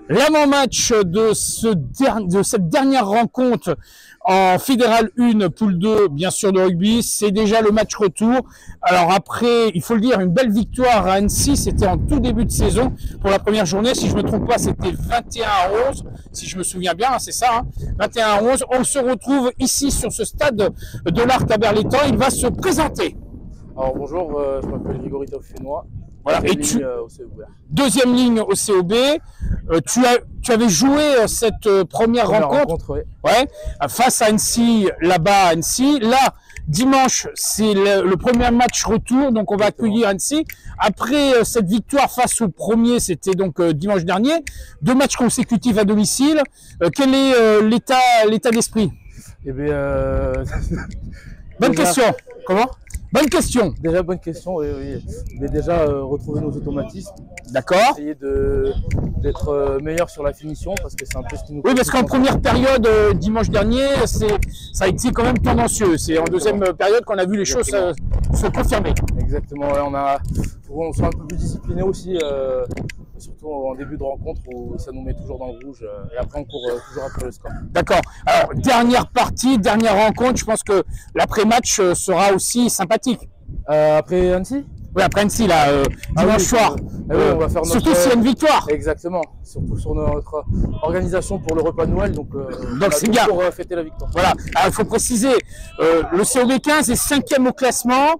L'avant-match de cette dernière rencontre en Fédéral 1, poule 2, bien sûr, de rugby, c'est déjà le match retour. Alors après, il faut le dire, une belle victoire à Annecy, c'était en tout début de saison pour la première journée. Si je ne me trompe pas, c'était 21-11, si je me souviens bien, c'est ça, 21-11. On se retrouve ici sur ce stade de l'Arc à Berlétan. Il va se présenter. Alors bonjour, je m'appelle Grégory Taufénois. Voilà, et deuxième ligne au COB. Tu avais joué cette première rencontre ouais, face à Annecy, là-bas à Annecy. Là, dimanche, c'est le premier match retour, donc on va accueillir Annecy. Après cette victoire face au premier, c'était donc dimanche dernier, 2 matchs consécutifs à domicile. Quel est l'état d'esprit? Eh bien, bonne question. Comment? Bonne question. Déjà, bonne question, oui. Mais déjà, retrouver nos automatismes. D'accord. Essayer d'être meilleur sur la finition, parce que c'est un peu ce qui nous... Oui, parce qu'en première période, dimanche dernier, ça a été quand même tendancieux. C'est en deuxième période qu'on a vu les choses se confirmer. Exactement, ouais, on soit un peu plus discipliné aussi, surtout en début de rencontre où ça nous met toujours dans le rouge et après on court toujours après le score. D'accord. Alors, dernière partie, dernière rencontre, je pense que l'après-match sera aussi sympathique. Après Annecy? Oui, après Annecy, là, dimanche soir. Oui, on va faire surtout s'il y a une victoire. Exactement, surtout sur notre organisation pour le repas de Noël, donc c'est bien pour fêter la victoire. Voilà, alors il faut préciser, le COB 15 est 5e au classement.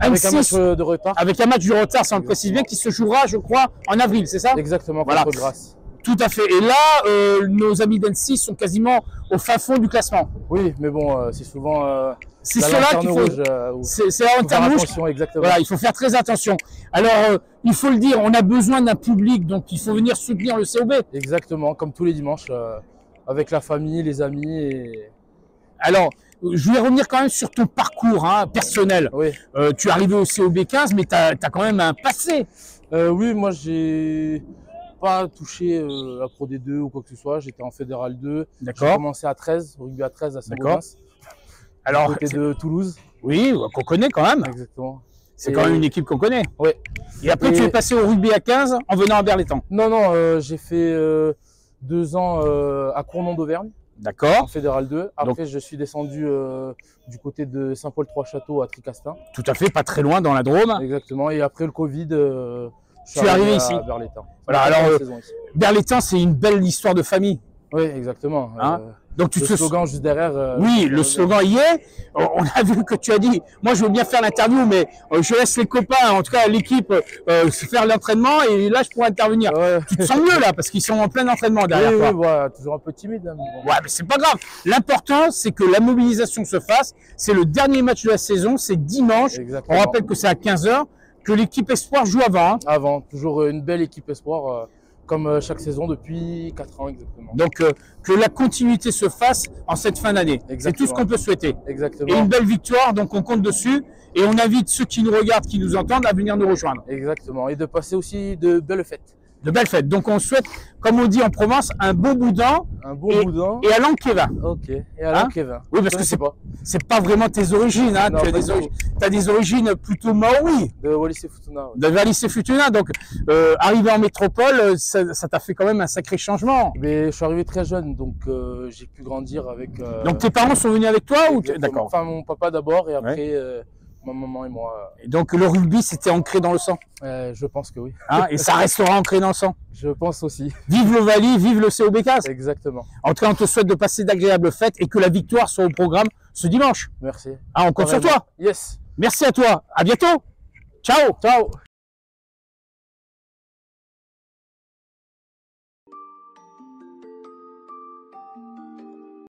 Avec un match de retard. Avec un match de retard, ça on le précise bien, qui se jouera, je crois, en avril, c'est ça? Exactement, voilà. contre Grasse. Tout à fait. Et là, nos amis d'Annecy sont quasiment au fin fond du classement. Oui, mais bon, c'est souvent... c'est cela qu'il faut... c'est la lanterne rouge. Exactement. Voilà, il faut faire très attention. Alors, il faut le dire, on a besoin d'un public, donc il faut venir soutenir le COB. Exactement, comme tous les dimanches, avec la famille, les amis. Et... Alors, je voulais revenir quand même sur ton parcours personnel. Oui. Tu es arrivé au COB 15, mais tu as quand même un passé. Oui, moi, j'ai pas touché la Pro D2 ou quoi que ce soit. J'étais en Fédéral 2. D'accord. J'ai commencé à 13, au rugby à 13 à Saint-Gaudens. Alors, côté de Toulouse. Oui, qu'on connaît quand même. Exactement. C'est quand même une équipe qu'on connaît. Oui. Et après, tu es passé au rugby à 15 en venant à Berlétan. Non, j'ai fait 2 ans à Cournon d'Auvergne. D'accord. En Fédéral 2. Après, donc, je suis descendu du côté de Saint-Paul-Trois-Châteaux à Tricastin. Tout à fait, pas très loin dans la Drôme. Exactement. Et après le Covid, je suis arrivé ici. À Berlétan. Voilà, alors, Berlétan, c'est une belle histoire de famille. Oui, exactement. Donc, le slogan juste derrière. Oui, le slogan y est. On a vu que tu as dit, moi je veux bien faire l'interview, mais je laisse les copains, en tout cas l'équipe, faire l'entraînement et là je pourrais intervenir. Ouais. Tu te sens mieux là, parce qu'ils sont en plein entraînement derrière toi. Oui, voilà, toujours un peu timide. Hein, mais bon. Ouais, mais c'est pas grave. L'important, c'est que la mobilisation se fasse. C'est le dernier match de la saison, c'est dimanche. Exactement. On rappelle que c'est à 15 h, que l'équipe Espoir joue avant. Avant, toujours une belle équipe Espoir. Comme chaque saison depuis 4 ans exactement. Donc que la continuité se fasse en cette fin d'année. C'est tout ce qu'on peut souhaiter. Exactement. Et une belle victoire, donc on compte dessus. Et on invite ceux qui nous regardent, qui nous entendent, à venir nous rejoindre. Exactement. Et de passer aussi de belles fêtes. De belles fêtes. Donc on souhaite, comme on dit en Provence, un bon boudin. Un bon boudin. Et à l'Anqueva. Ok. Et à l'Anqueva. Oui, parce que c'est pas vraiment tes origines. Hein. Tu as des origines plutôt maoris. De Wallis et Futuna. Ouais. De Wallis et Futuna. Donc arrivé en métropole, ça t'a fait quand même un sacré changement. Mais je suis arrivé très jeune, donc j'ai pu grandir avec. Donc tes parents sont venus avec toi ou d'accord. Enfin mon papa d'abord et après. Ma maman et moi. Et donc le rugby, c'était ancré dans le sang? Je pense que oui. Et ça restera ancré dans le sang? Je pense aussi. Vive le Valais, vive le COB 15. Exactement. En tout cas, on te souhaite de passer d'agréables fêtes et que la victoire soit au programme ce dimanche. Merci. On compte sur toi. Yes. Merci à toi. À bientôt. Ciao. Ciao.